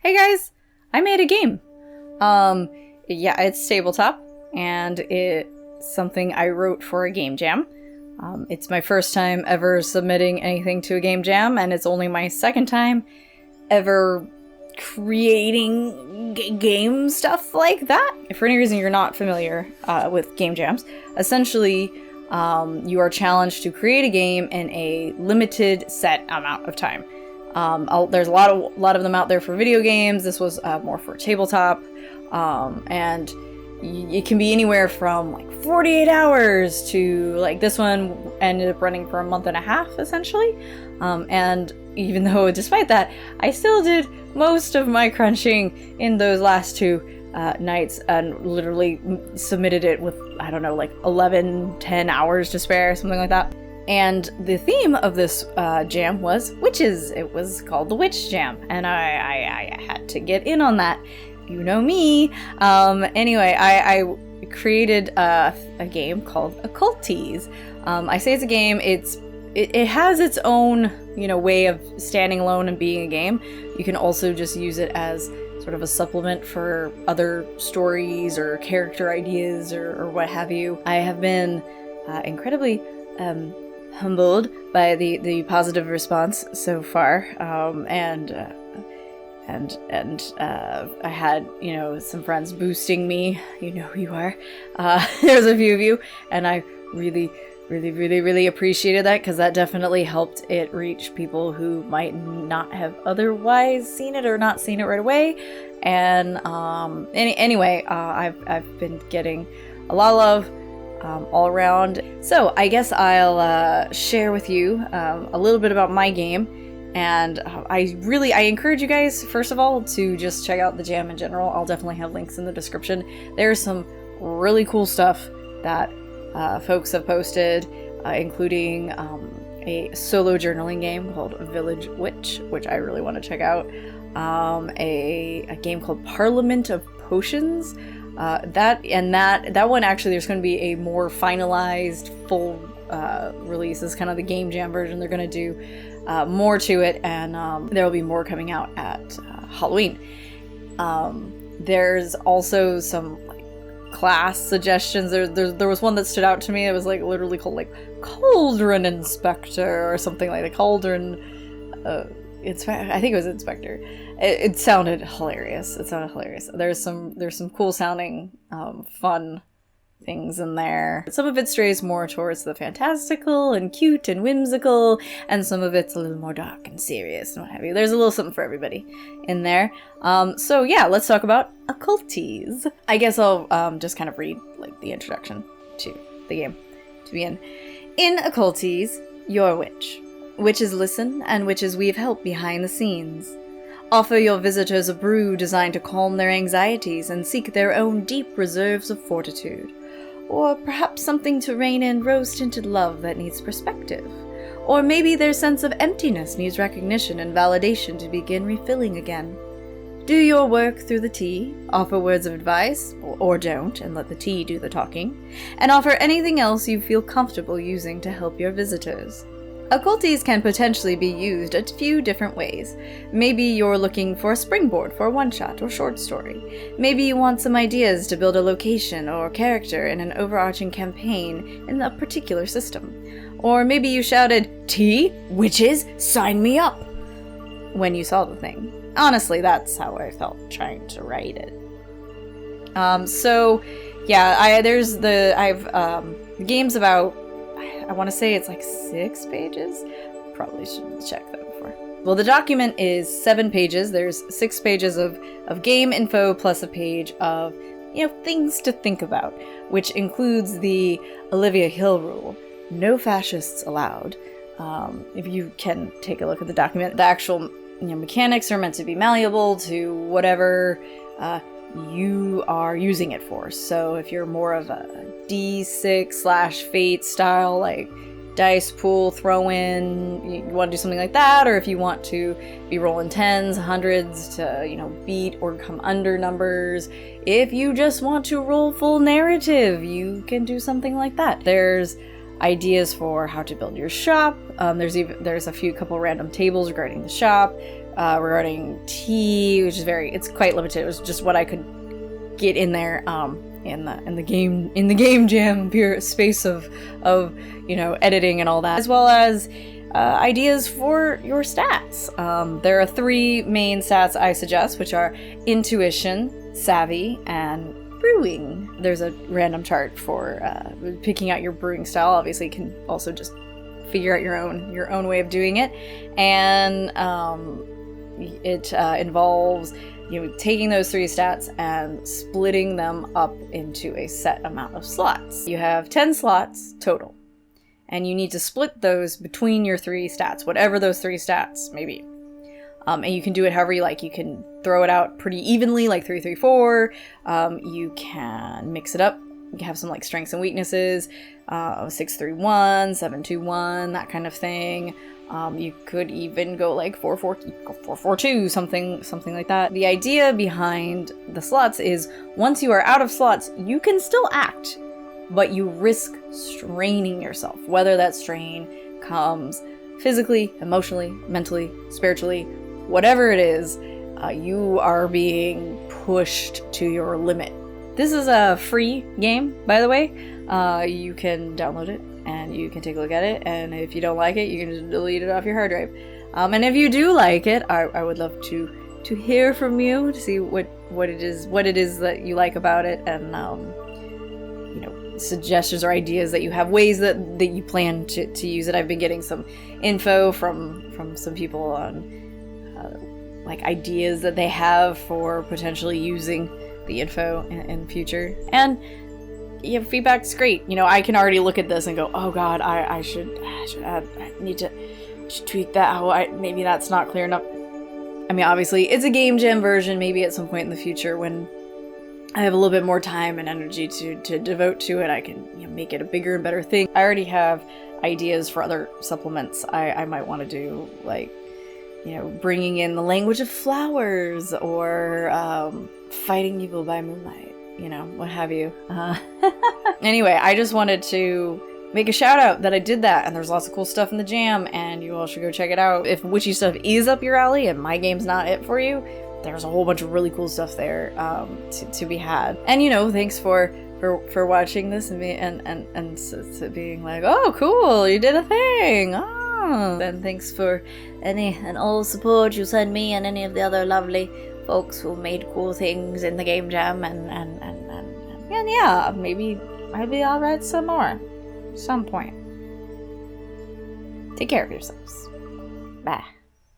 Hey guys, I made a game. Yeah, it's tabletop, and it's something I wrote for a game jam. It's my first time ever submitting anything to a game jam, and it's only my second time ever creating game stuff like that. If for any reason you're not familiar with game jams, essentially you are challenged to create a game in a limited set amount of time. There's a lot of them out there for video games. This was more for tabletop, and it can be anywhere from like 48 hours to like this one ended up running for a month and a half essentially. And even though despite that, I still did most of my crunching in those last two nights and literally submitted it with, I don't know, like 10 hours to spare, something like that. And the theme of this jam was witches. It was called the Witch Jam, and I had to get in on that. You know me. Anyway, I created a game called OCCULTEAS. I say it's a game. It has its own, way of standing alone and being a game. You can also just use it as sort of a supplement for other stories or character ideas or what have you. I have been incredibly humbled by the positive response so far, and I had some friends boosting me. You know who you are. There's a few of you, and I really appreciated that, because that definitely helped it reach people who might not have otherwise seen it or not seen it right away. And anyway, I've been getting a lot of love all around. So I guess I'll share with you a little bit about my game. And I encourage you guys, first of all, to just check out the jam in general. I'll definitely have links in the description. There's some really cool stuff that folks have posted, including a solo journaling game called Village Witch, which I really want to check out. A game called Parliament of Potions. That one, actually, there's going to be a more finalized full release. This is kind of the game jam version. They're going to do more to it, and there will be more coming out at Halloween. There's also some class suggestions. There was one that stood out to me. It was like literally called like Cauldron Inspector or something like that. Cauldron I think it was Inspector. It sounded hilarious. There's some cool sounding fun things in there. Some of it strays more towards the fantastical and cute and whimsical, and some of it's a little more dark and serious and what have you. There's a little something for everybody in there. So yeah, let's talk about OCCULTEAS. I guess I'll just kind of read like the introduction to the game to begin. In OCCULTEAS, you're a witch. Witches listen, and witches weave help behind the scenes. Offer your visitors a brew designed to calm their anxieties and seek their own deep reserves of fortitude. Or perhaps something to rein in rose-tinted love that needs perspective. Or maybe their sense of emptiness needs recognition and validation to begin refilling again. Do your work through the tea, offer words of advice, or don't, and let the tea do the talking, and offer anything else you feel comfortable using to help your visitors. OCCULTEAS can potentially be used a few different ways. Maybe you're looking for a springboard for a one-shot or short story. Maybe you want some ideas to build a location or character in an overarching campaign in a particular system. Or maybe you shouted, "Tea? Witches? Sign me up!" when you saw the thing. Honestly, that's how I felt trying to write it. So yeah, the game's about, I want to say it's like 6 pages. Probably should check that before. Well, the document is 7 pages. There's 6 pages of game info plus a page of, things to think about, which includes the Olivia Hill rule. No fascists allowed. If you can take a look at the document, the actual mechanics are meant to be malleable to whatever you are using it for. So if you're more of a D6/Fate style, like dice pool throw in, you want to do something like that, or if you want to be rolling 10s, 100s to beat or come under numbers, if you just want to roll full narrative, you can do something like that. There's ideas for how to build your shop. There's a couple random tables regarding the shop, regarding tea, which is it's quite limited. It was just what I could get in there in the game jam pure space of editing and all that, as well as ideas for your stats. There are 3 main stats I suggest, which are intuition, savvy, and brewing. There's a random chart for picking out your brewing style. Obviously, you can also just figure out your own way of doing it, and it involves taking those 3 stats and splitting them up into a set amount of slots. You have 10 slots total, and you need to split those between your 3 stats, whatever those 3 stats may be. And you can do it however you like. You can throw it out pretty evenly, like 3, 3, 4. You can mix it up. You can have some like strengths and weaknesses, 6, 3, 1, 7, 2, 1, that kind of thing. You could even go like 4, 4, 4, 4, 2, something like that. The idea behind the slots is once you are out of slots, you can still act, but you risk straining yourself, whether that strain comes physically, emotionally, mentally, spiritually, whatever it is, you are being pushed to your limit. This is a free game, by the way. You can download it and you can take a look at it, and if you don't like it, you can just delete it off your hard drive. And if you do like it, I would love to hear from you, to see what it is that you like about it, and suggestions or ideas that you have, ways that you plan to use it. I've been getting some info from some people on like ideas that they have for potentially using the info in future. And feedback's great. I can already look at this and go, oh god, I should add, I need to tweak that. Maybe that's not clear enough. I mean, obviously it's a game jam version. Maybe at some point in the future when I have a little bit more time and energy to devote to it, I can make it a bigger and better thing. I already have ideas for other supplements I might want to do, like bringing in the language of flowers, or fighting evil by moonlight, what have you. Anyway, I just wanted to make a shout out that I did that, and there's lots of cool stuff in the jam, and you all should go check it out. If witchy stuff is up your alley and my game's not it for you, there's a whole bunch of really cool stuff there to be had. And thanks for watching this and so being like, oh cool, you did a thing. And thanks for any and all support you send me and any of the other lovely folks who made cool things in the game jam, and yeah, maybe I'll write some more at some point. Take care of yourselves. Bye.